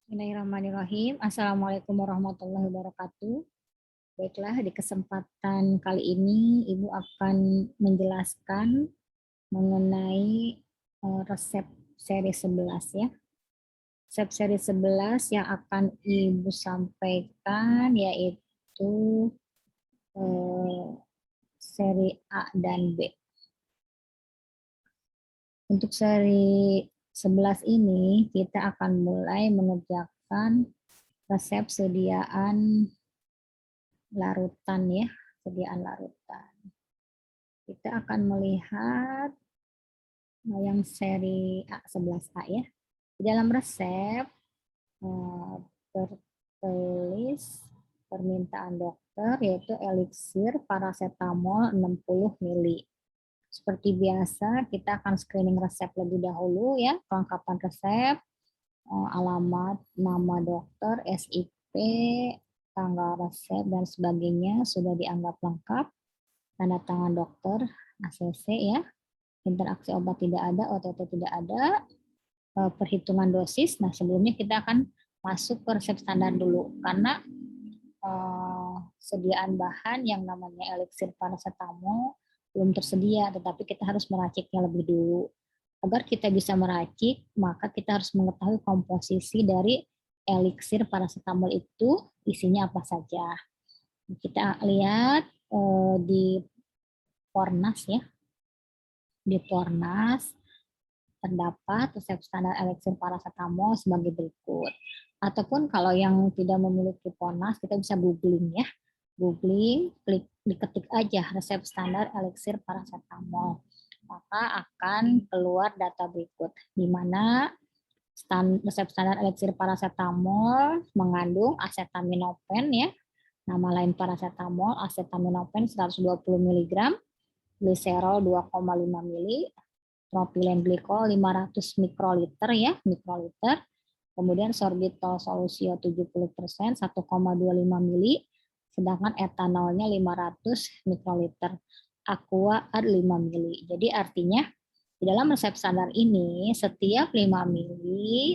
Bismillahirrahmanirrahim. Assalamualaikum warahmatullahi wabarakatuh. Baiklah, di kesempatan kali ini Ibu akan menjelaskan mengenai resep seri 11 ya. Resep seri 11 yang akan Ibu sampaikan yaitu eh, seri A dan B. Untuk seri 11 ini kita akan mulai mengerjakan resep sediaan larutan ya, sediaan larutan. Kita akan melihat yang seri A11A ya. Di dalam resep tertulis permintaan dokter yaitu eliksir paracetamol 60 ml. Seperti biasa kita akan screening resep lebih dahulu ya, kelengkapan resep, alamat, nama dokter, SIP, tanggal resep dan sebagainya sudah dianggap lengkap, tanda tangan dokter, ACC ya, interaksi obat tidak ada, OTT tidak ada, perhitungan dosis. Nah sebelumnya kita akan masuk ke resep standar dulu karena sediaan bahan yang namanya eliksir paracetamol belum tersedia, tetapi kita harus meraciknya lebih dulu. Agar kita bisa meracik, maka kita harus mengetahui komposisi dari eliksir paracetamol itu isinya apa saja. Kita lihat di Fornas ya. Di Fornas terdapat resep standar eliksir paracetamol sebagai berikut. Ataupun kalau yang tidak memiliki Fornas, kita bisa googling ya. Googling, diketik aja resep standar eliksir paracetamol. Maka akan keluar data berikut, di mana resep standar eliksir paracetamol mengandung acetaminophen ya, nama lain paracetamol, acetaminophen 120 mg, gliserol 2,5 ml, propilen glikol 500 mikroliter ya, mikroliter. Kemudian sorbitol solusio 70% 1,25 ml, sedangkan etanolnya 500 mikroliter. Aqua ad 5 ml. Jadi artinya di dalam resep standar ini setiap 5 ml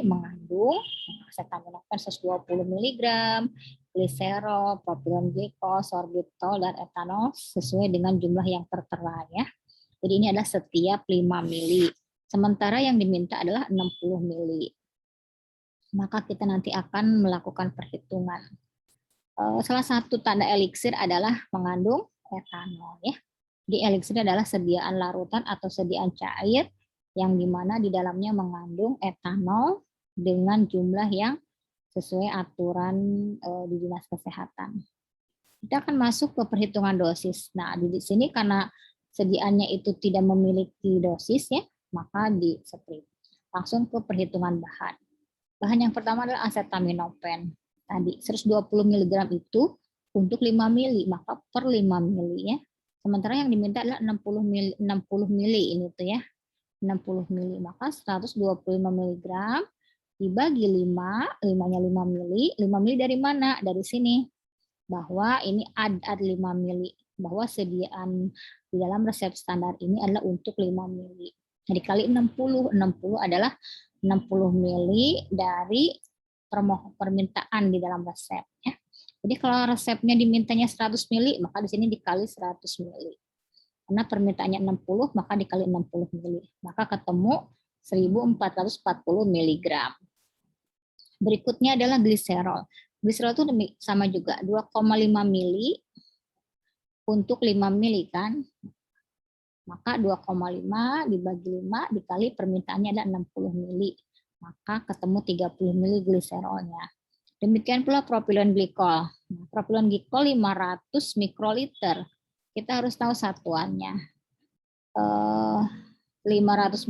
mengandung acetaminophen 120 mg, gliserol, propilen glikol, sorbitol dan etanol sesuai dengan jumlah yang tertera ya. Jadi ini adalah setiap 5 ml. Sementara yang diminta adalah 60 ml. Maka kita nanti akan melakukan perhitungan. Salah satu tanda eliksir adalah mengandung etanol ya. Di eliksir adalah sediaan larutan atau sediaan cair yang dimana di dalamnya mengandung etanol dengan jumlah yang sesuai aturan di dinas kesehatan. Kita akan masuk ke perhitungan dosis. Nah di sini karena sediaannya itu tidak memiliki dosis ya, maka di strip. Langsung ke perhitungan bahan. Bahan yang pertama adalah acetaminophen. Tadi 120 mg itu untuk 5 ml, maka per 5 ml ya. Sementara yang diminta adalah 60 ml ini tuh ya. 60 ml, maka 125 mg dibagi 5, 5-nya 5 ml. 5 ml dari mana? Dari sini. Bahwa ini ad 5 ml, bahwa sediaan di dalam resep standar ini adalah untuk 5 ml. Jadi kali 60 adalah 60 ml dari permintaan di dalam resep ya. Jadi kalau resepnya dimintanya 100 ml, maka di sini dikali 100 ml. Karena permintaannya 60, maka dikali 60 ml. Maka ketemu 1440 mg. Berikutnya adalah gliserol. Gliserol itu sama juga 2,5 ml untuk 5 ml kan. Maka 2,5 dibagi 5 dikali permintaannya ada 60 ml. Maka ketemu 30 ml gliserolnya. Demikian pula propilen glikol. Propilen glikol 500 mikroliter. Kita harus tahu satuannya. 500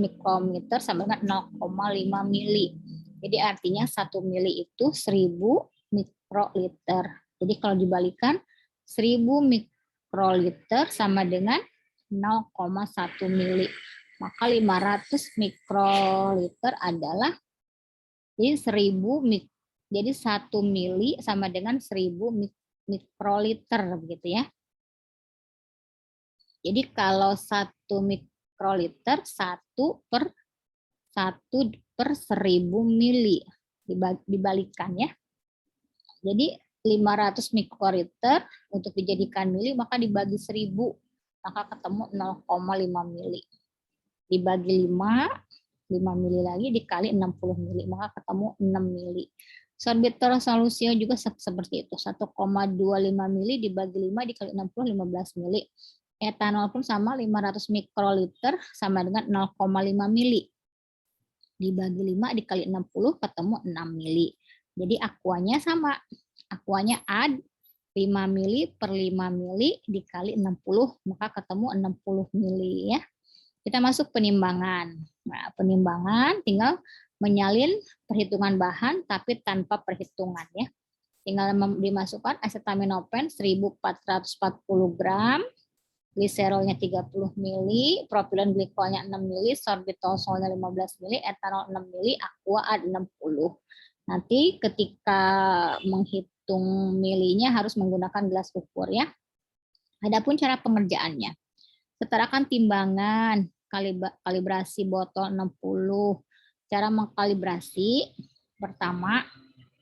mikrometer sama dengan 0,5 mili. Jadi artinya 1 mili itu 1000 mikroliter. Jadi kalau dibalikan 1000 mikroliter sama dengan 0,1 mili. Maka 500 mikroliter adalah jadi 1000 jadi 1 mili sama dengan 1000 mikroliter begitu ya. Jadi kalau 1 mikroliter 1 per 1000 mili. Dibalikkan ya. Jadi 500 mikroliter untuk dijadikan mili, maka dibagi 1000, maka ketemu 0,5 mili. Dibagi 5 mili lagi dikali 60 mili, maka ketemu 6 mili. Sorbitol solusio juga seperti itu, 1,25 mili dibagi 5 dikali 60, 15 mili. Etanol pun sama, 500 mikroliter sama dengan 0,5 mili. Dibagi 5 dikali 60 ketemu 6 mili. Jadi akuanya sama. Akuanya ad 5 mili per 5 mili dikali 60, maka ketemu 60 mili ya. Kita masuk penimbangan. Nah, penimbangan tinggal menyalin perhitungan bahan tapi tanpa perhitungan ya. Tinggal dimasukkan asetaminopen 1440 gram, gliserolnya 30 mili, propilen glikolnya 6 mili, sorbitolsolnya 15 mili, etanol 6 mili, aqua ad 60. Nanti ketika menghitung milinya harus menggunakan gelas ukur ya. Adapun cara pengerjaannya. Setarakan timbangan, kalibrasi botol 60. Cara mengkalibrasi, pertama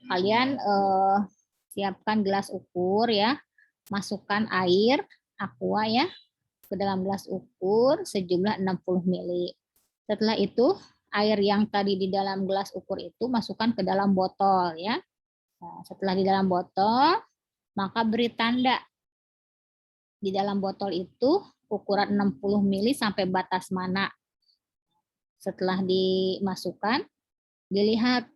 kalian siapkan gelas ukur ya. Masukkan air aqua ya ke dalam gelas ukur sejumlah 60 mili. Setelah itu air yang tadi di dalam gelas ukur itu masukkan ke dalam botol ya. Nah, setelah di dalam botol, maka beri tanda di dalam botol itu ukuran 60 mili sampai batas mana. Setelah dimasukkan, dilihat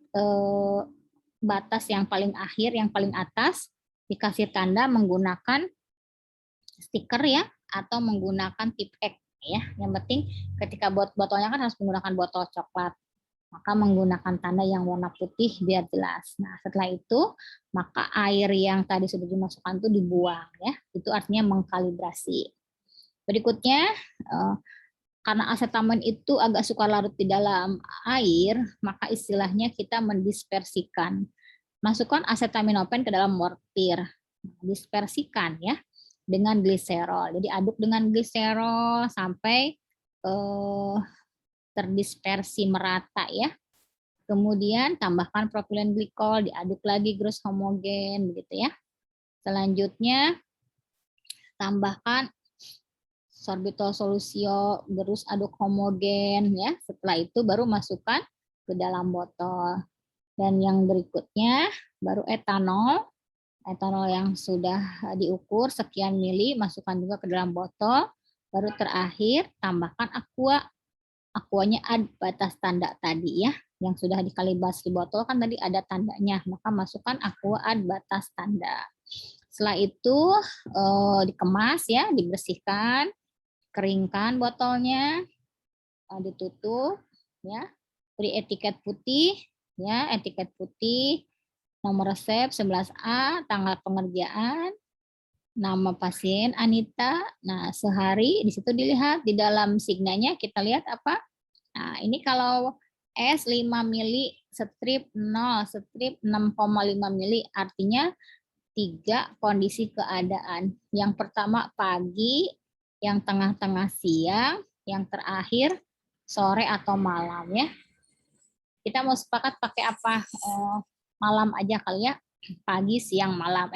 batas yang paling akhir, yang paling atas, dikasih tanda menggunakan stiker ya, atau menggunakan tip X ya. Yang penting ketika botolnya kan harus menggunakan botol coklat, maka menggunakan tanda yang warna putih biar jelas. Nah setelah itu maka air yang tadi sudah dimasukkan itu dibuang ya. Itu artinya mengkalibrasi. Berikutnya karena asetamin itu agak suka larut di dalam air, maka istilahnya kita mendispersikan. Masukkan asetaminopen ke dalam mortir, dispersikan ya dengan gliserol. Jadi aduk dengan gliserol sampai terdispersi merata ya. Kemudian tambahkan propilen glikol, diaduk lagi gerus homogen begitu ya. Selanjutnya tambahkan sorbitol solusio, gerus aduk homogen ya. Setelah itu baru masukkan ke dalam botol. Dan yang berikutnya baru etanol. Etanol yang sudah diukur sekian mili masukkan juga ke dalam botol. Baru terakhir tambahkan aqua. Aquanya ad batas tanda tadi ya, yang sudah dikalibrasi di botol kan tadi ada tandanya, maka masukkan aqua ad batas tanda. Setelah itu dikemas ya, dibersihkan, keringkan botolnya, ditutup ya, beri etiket putih ya, etiket putih, nomor resep 11A, tanggal pengerjaan, nama pasien Anita. Nah, sehari di situ dilihat di dalam signanya kita lihat apa? Nah, ini kalau S 5 mili, strip 0, strip 6,5 mili, artinya 3 kondisi keadaan. Yang pertama pagi, yang tengah-tengah siang, yang terakhir sore atau malam ya. Kita mau sepakat pakai apa? Malam aja kali ya. Pagi, siang, malam.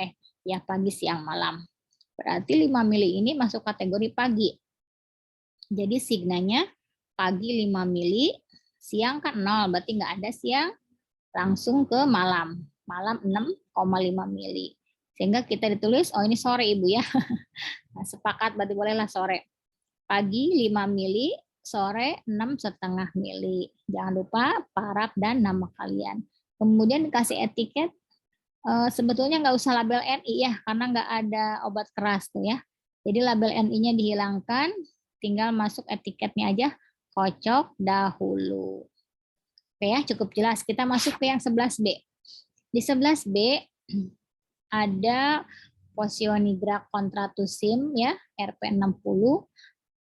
Ya pagi, siang, malam. Berarti 5 mili ini masuk kategori pagi. Jadi signanya pagi 5 mili, siang kan 0, berarti nggak ada siang, langsung ke malam. Malam 6,5 mili. Sehingga kita ditulis, oh ini sore Ibu ya. Nah, sepakat berarti bolehlah sore. Pagi 5 mili, sore 6,5 mili. Jangan lupa paraf dan nama kalian. Kemudian dikasih etiket, sebetulnya nggak usah label NI ya, karena nggak ada obat keras tuh ya. Jadi label NI-nya dihilangkan, tinggal masuk etiketnya aja, kocok dahulu. Oke ya, cukup jelas. Kita masuk ke yang 11B. Di 11B ada posionigra kontratusim ya, RP60,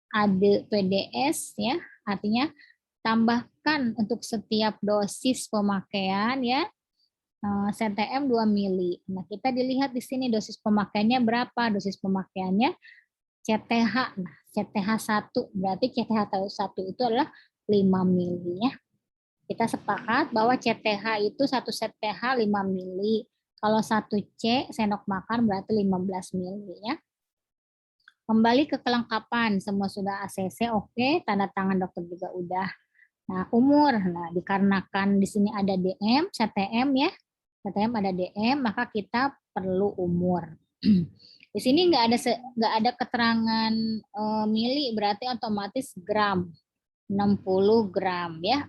ada PDS ya, artinya tambahkan untuk setiap dosis pemakaian ya CTM 2 mili. Nah, kita dilihat di sini dosis pemakaiannya berapa? Dosis pemakaiannya CTH. Nah, CTH 1 berarti CTH 1 itu adalah 5 mili ya. Kita sepakat bahwa CTH itu satu set TH 5 mili. Kalau 1C sendok makan berarti 15 mili ya. Kembali ke kelengkapan, semua sudah ACC oke, tanda tangan dokter juga udah. Nah, umur. Nah, dikarenakan di sini ada DM, CTM ya. CTM ada DM, maka kita perlu umur. Di sini nggak ada keterangan mili, berarti otomatis gram. 60 gram ya.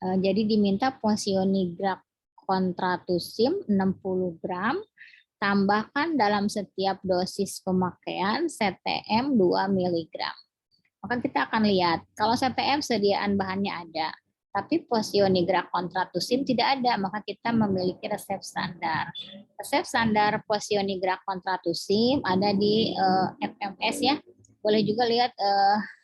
Jadi diminta posionigraf kontratusim 60 gram, tambahkan dalam setiap dosis pemakaian CTM 2 mg. Maka kita akan lihat, kalau CTM sediaan bahannya ada, tapi posionigraf kontratusim tidak ada, maka kita memiliki resep standar. Resep standar posionigraf kontratusim ada di FMS ya. Boleh juga lihat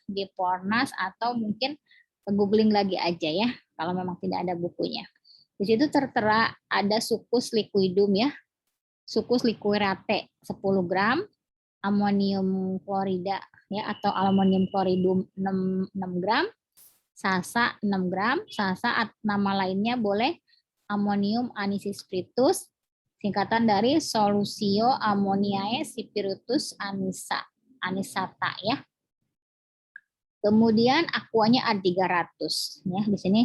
di Pornas atau mungkin googling lagi aja ya, kalau memang tidak ada bukunya. Di situ tertera ada sucus liquidum ya, sucus liquirate 10 gram, amonium klorida ya atau aluminium kloridum 6 gram, sasa 6 gram, sasa nama lainnya boleh ammonium anisispiritus, singkatan dari solusio ammoniae spiritus anisata ya. Kemudian aquanya ada 300 ya. Di sini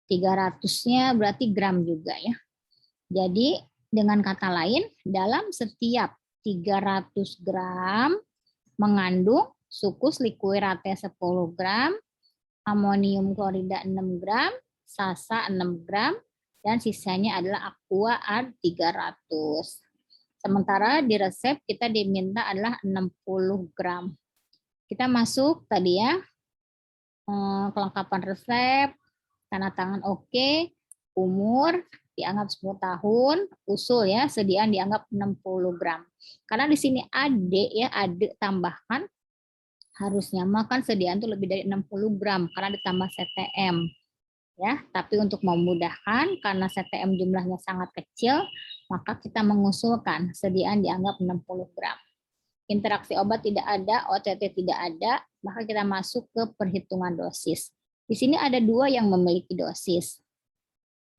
300-nya berarti gram juga ya. Jadi dengan kata lain, dalam setiap 300 gram mengandung sucus liquirate 10 gram, amonium klorida 6 gram, sasa 6 gram, dan sisanya adalah aqua ad 300. Sementara di resep kita diminta adalah 60 gram. Kita masuk tadi ya, kelengkapan resep, tanda tangan oke, umur dianggap 10 tahun, usul ya, sediaan dianggap 60 gram. Karena di sini adik ya, adik tambahkan, harusnya makan sediaan itu lebih dari 60 gram karena ditambah CTM. Ya, tapi untuk memudahkan karena CTM jumlahnya sangat kecil, maka kita mengusulkan sediaan dianggap 60 gram. Interaksi obat tidak ada, OTT tidak ada, maka kita masuk ke perhitungan dosis. Di sini ada dua yang memiliki dosis.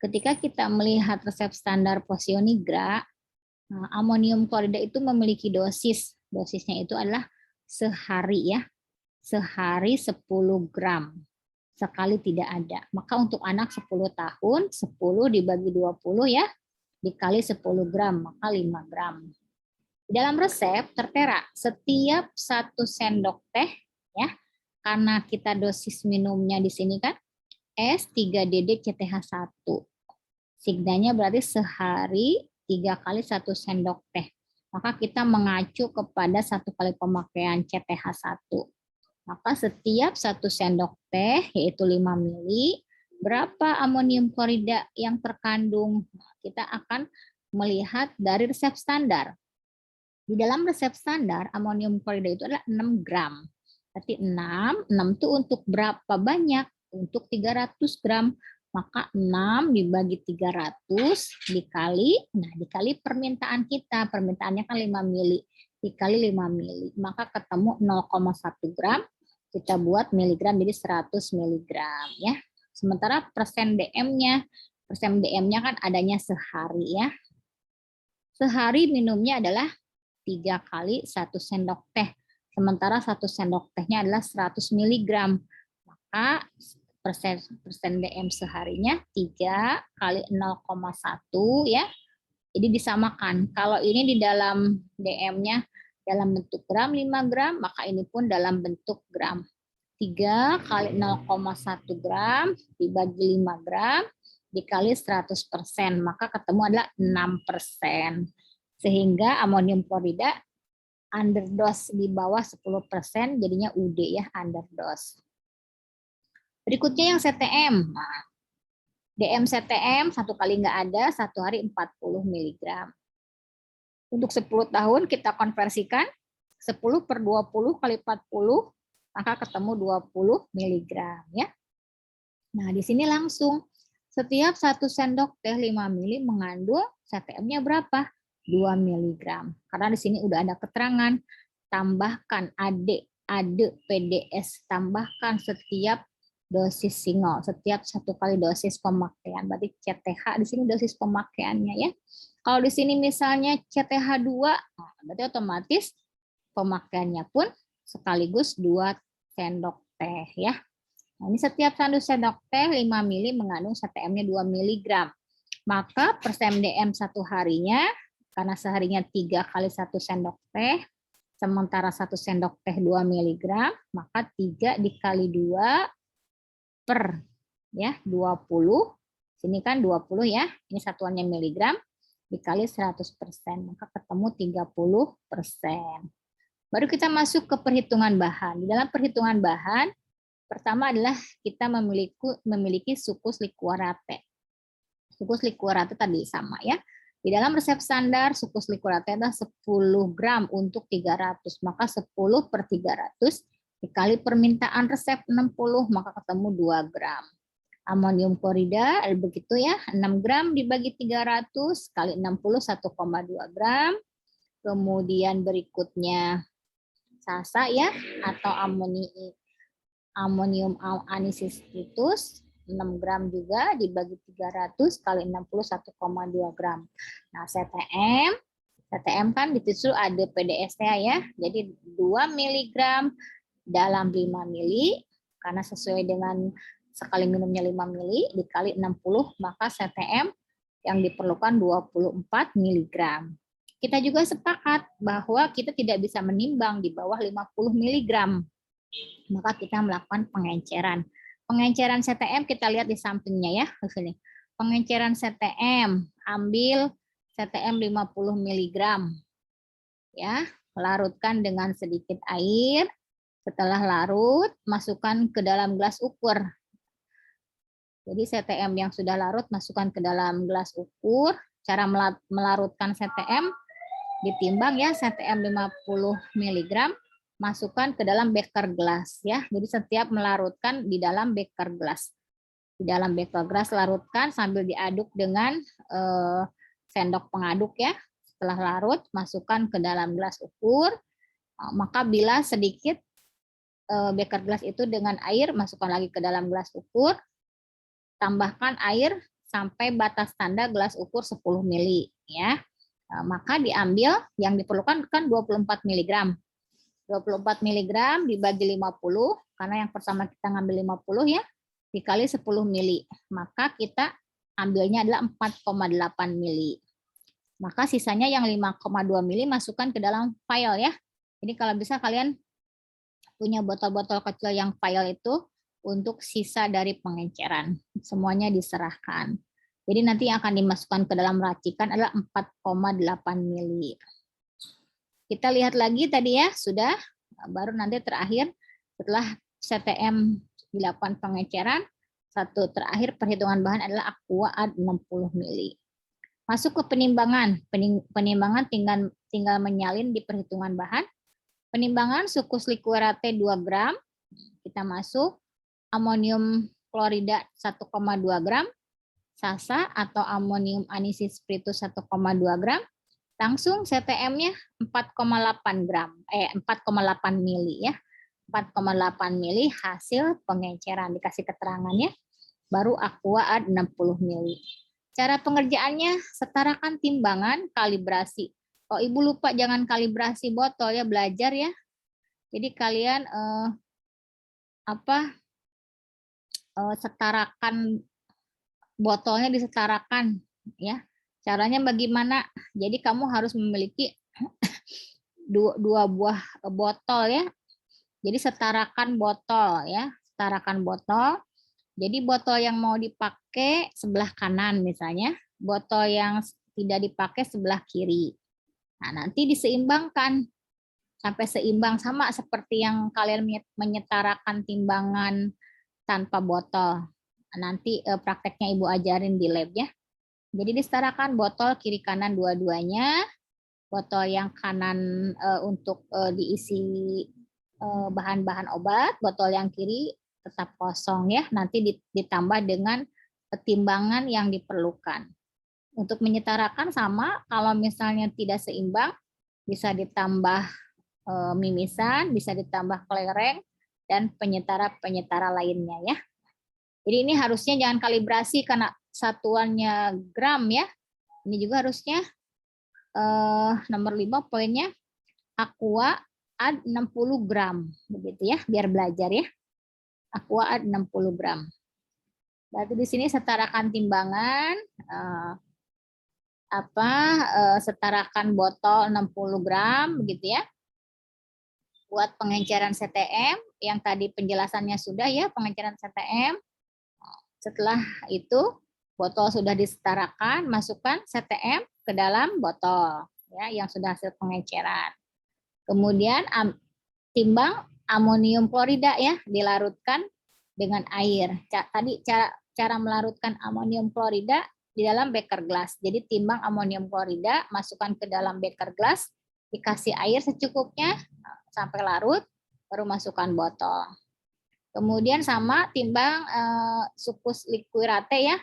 Ketika kita melihat resep standar posionigra, amonium klorida itu memiliki dosis. Dosisnya itu adalah sehari ya. Sehari 10 gram. Sekali tidak ada. Maka untuk anak 10 tahun, 10 dibagi 20 ya, dikali 10 gram, maka 5 gram. Di dalam resep tertera setiap 1 sendok teh ya, karena kita dosis minumnya di sini kan S3DD CTH1. Signanya berarti sehari 3 kali 1 sendok teh. Maka kita mengacu kepada 1 kali pemakaian CTH1. Maka setiap 1 sendok teh yaitu 5 mili, berapa amonium klorida yang terkandung? Kita akan melihat dari resep standar. Di dalam resep standar, amonium klorida itu adalah 6 gram. Berarti 6 itu untuk berapa banyak? Untuk 300 gram. Maka 6 dibagi 300 dikali permintaan kita. Permintaannya kan 5 mili. Dikali 5 mili. Maka ketemu 0,1 gram. Kita buat miligram jadi 100 miligram. Ya. Sementara persen DM-nya kan adanya sehari ya. Sehari minumnya adalah 3 kali 1 sendok teh. Sementara 1 sendok tehnya adalah 100 mg. Maka persen DM seharinya 3 kali 0,1 ya. Jadi disamakan. Kalau ini di dalam DM-nya dalam bentuk gram 5 gram, maka ini pun dalam bentuk gram. 3 kali 0,1 gram dibagi 5 gram dikali 100%, maka ketemu adalah 6%. Sehingga amonium klorida underdose di bawah 10%, jadinya UD ya, underdose. Berikutnya yang CTM. Nah, DM CTM 1 kali nggak ada, 1 hari 40 mg. Untuk 10 tahun kita konversikan 10 per 20 kali 40, maka ketemu 20 mg ya. Nah, di sini langsung setiap 1 sendok teh 5 mili mengandung CTM-nya berapa? 2 mg. Karena di sini udah ada keterangan, tambahkan AD PDS, tambahkan setiap dosis single, setiap 1 kali dosis pemakaian. Berarti CTH di sini dosis pemakaiannya ya. Kalau di sini misalnya CTH 2, nah, berarti otomatis pemakaiannya pun sekaligus 2 sendok teh ya. Nah, ini setiap 1 sendok teh 5 mili mengandung CTM-nya 2 mg. Maka persMDM 1 harinya, karena seharinya 3 kali 1 sendok teh, sementara 1 sendok teh 2 mg, maka 3 dikali 2 per ya 20, sini kan 20 ya, ini satuannya miligram, dikali 100%, maka ketemu 30%. Baru kita masuk ke perhitungan bahan. Di dalam perhitungan bahan, pertama adalah kita memiliki sukus liquorate. Sukus liquorate tadi sama ya. Di dalam resep standar, sukus liquorate adalah 10 gram untuk 300, maka 10 per 300 dikali permintaan resep 60, maka ketemu 2 gram. Amonium klorida begitu ya, 6 gram dibagi 300 kali 60, 1,2 gram. Kemudian berikutnya sasa ya, atau amonium anisistritus 6 gram juga dibagi 300 kali 60, 1,2 gram. Nah, CTM kan ditulis ada PDS-nya ya, jadi 2 mg dalam 5 mili, karena sesuai dengan sekali minumnya 5 mili dikali 60, maka CTM yang diperlukan 24 mg. Kita juga sepakat bahwa kita tidak bisa menimbang di bawah 50 mg. Maka kita melakukan pengenceran. Pengenceran CTM kita lihat di sampingnya ya, di sini. Pengenceran CTM, ambil CTM 50 mg. Ya, larutkan dengan sedikit air. Setelah larut, masukkan ke dalam gelas ukur. Jadi CTM yang sudah larut masukkan ke dalam gelas ukur. Cara melarutkan CTM ditimbang ya, CTM 50 mg masukkan ke dalam beker gelas ya. Jadi setiap melarutkan di dalam beker gelas. Di dalam beker gelas larutkan sambil diaduk dengan sendok pengaduk ya. Setelah larut masukkan ke dalam gelas ukur. Maka bila sedikit beker gelas itu dengan air, masukkan lagi ke dalam gelas ukur, tambahkan air sampai batas tanda gelas ukur 10 mili ya. Maka diambil yang diperlukan kan 24 mg. 24 mg dibagi 50, karena yang pertama kita ngambil 50 ya, dikali 10 mili. Maka kita ambilnya adalah 4,8 mili. Maka sisanya yang 5,2 mili masukkan ke dalam vial ya. Jadi kalau bisa kalian punya botol-botol kecil yang vial itu untuk sisa dari pengenceran. Semuanya diserahkan. Jadi nanti yang akan dimasukkan ke dalam racikan adalah 4,8 mili. Kita lihat lagi tadi ya, sudah. Baru nanti terakhir setelah CTM dilakukan pengenceran, satu terakhir perhitungan bahan adalah aqua ad 60 mili. Masuk ke penimbangan. Penimbangan tinggal menyalin di perhitungan bahan. Penimbangan sukus liquorate 2 gram, kita masuk. Amonium klorida 1,2 gram, sasa atau amonium anisispiritus 1,2 gram, langsung CTM-nya 4,8 gram, 4,8 mili ya. 4,8 mili hasil pengenceran, dikasih keterangannya, baru aqua ad 60 mili. Cara pengerjaannya, setarakan timbangan, kalibrasi. Oh, Ibu lupa jangan kalibrasi botol ya, belajar ya. Jadi kalian setarakan botolnya, disetarakan ya. Caranya bagaimana? Jadi kamu harus memiliki dua buah botol ya. Jadi setarakan botol ya, setarakan botol. Jadi botol yang mau dipakai sebelah kanan misalnya, botol yang tidak dipakai sebelah kiri. Nah, nanti diseimbangkan sampai seimbang, sama seperti yang kalian menyetarakan timbangan tanpa botol. Nanti prakteknya Ibu ajarin di lab ya. Jadi disetarakan botol kiri kanan dua-duanya. Botol yang kanan untuk diisi bahan-bahan obat, botol yang kiri tetap kosong ya. Nanti ditambah dengan timbangan yang diperlukan. Untuk menyetarakan sama, kalau misalnya tidak seimbang, bisa ditambah mimisan, bisa ditambah kelereng, dan penyetara-penyetara lainnya ya. Jadi ini harusnya jangan kalibrasi karena satuannya gram ya. Ini juga harusnya nomor 5 poinnya aqua ad 60 gram. Begitu ya, biar belajar ya. Aqua ad 60 gram. Berarti di sini setarakan timbangan, setarakan botol 60 gram, begitu ya. Buat pengenceran CTM, yang tadi penjelasannya sudah ya, pengenceran CTM. Setelah itu, botol sudah disetarakan, masukkan CTM ke dalam botol ya yang sudah hasil pengenceran. Kemudian timbang amonium klorida ya, dilarutkan dengan air. Tadi cara melarutkan amonium klorida di dalam beker gelas. Jadi timbang amonium klorida, masukkan ke dalam beker gelas, dikasih air secukupnya sampai larut, baru masukkan botol. Kemudian sama timbang sucus liquirate ya.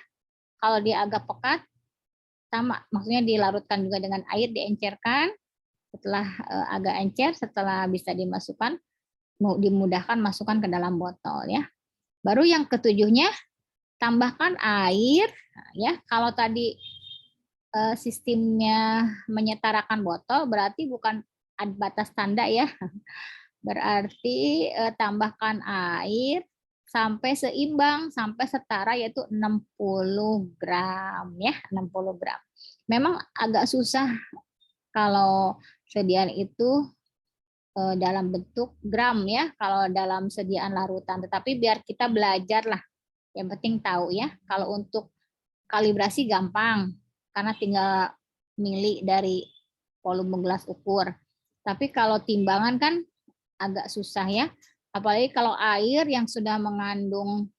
Kalau dia agak pekat, sama, maksudnya dilarutkan juga dengan air, diencerkan. Setelah agak encer, setelah bisa dimasukkan, dimudahkan masukkan ke dalam botol ya. Baru yang ketujuhnya, tambahkan air ya. Kalau tadi sistemnya menyetarakan botol, berarti bukan ada batas tanda ya. Berarti tambahkan air sampai seimbang, sampai setara, yaitu 60 gram ya, 60 gram. Memang agak susah kalau sediaan itu dalam bentuk gram ya, kalau dalam sediaan larutan. Tetapi biar kita belajar lah, yang penting tahu ya. Kalau untuk kalibrasi gampang, karena tinggal mili dari volume gelas ukur. Tapi kalau timbangan kan agak susah ya. Apalagi kalau air yang sudah mengandung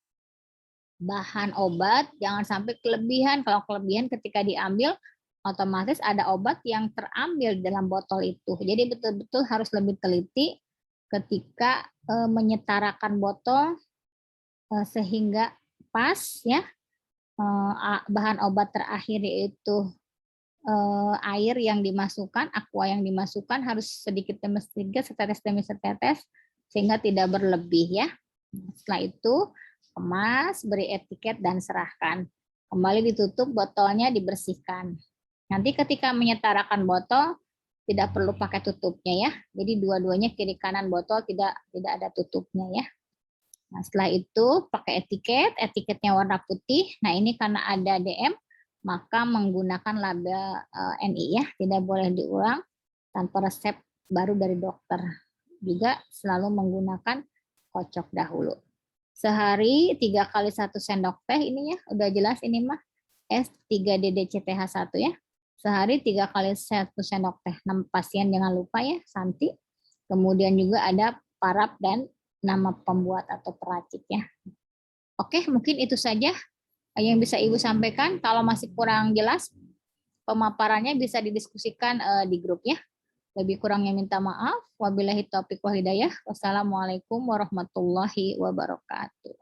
bahan obat, jangan sampai kelebihan. Kalau kelebihan ketika diambil, otomatis ada obat yang terambil dalam botol itu. Jadi betul-betul harus lebih teliti ketika menyetarakan botol sehingga pas ya. Bahan obat terakhir yaitu air yang dimasukkan, aqua yang dimasukkan harus sedikit demi sedikit, setetes demi setetes, sehingga tidak berlebih ya. Setelah itu kemas, beri etiket dan serahkan. Kembali ditutup, botolnya dibersihkan. Nanti ketika menyetarakan botol tidak perlu pakai tutupnya ya. Jadi dua-duanya kiri kanan botol tidak ada tutupnya ya. Nah, setelah itu pakai etiketnya warna putih. Nah, ini karena ada DM, maka menggunakan label NI ya, tidak boleh diulang tanpa resep baru dari dokter. Juga selalu menggunakan kocok dahulu. Sehari 3 kali 1 sendok teh, ini ya, udah jelas ini mah S3DDCTH1 ya. Sehari 3 kali 1 sendok teh. Nama pasien jangan lupa ya, Santi. Kemudian juga ada paraf dan nama pembuat atau peracik ya. Oke, mungkin itu saja yang bisa Ibu sampaikan. Kalau masih kurang jelas pemaparannya bisa didiskusikan di grup ya. Lebih kurangnya minta maaf. Wabillahi taufiq wal hidayah. Wassalamualaikum warahmatullahi wabarakatuh.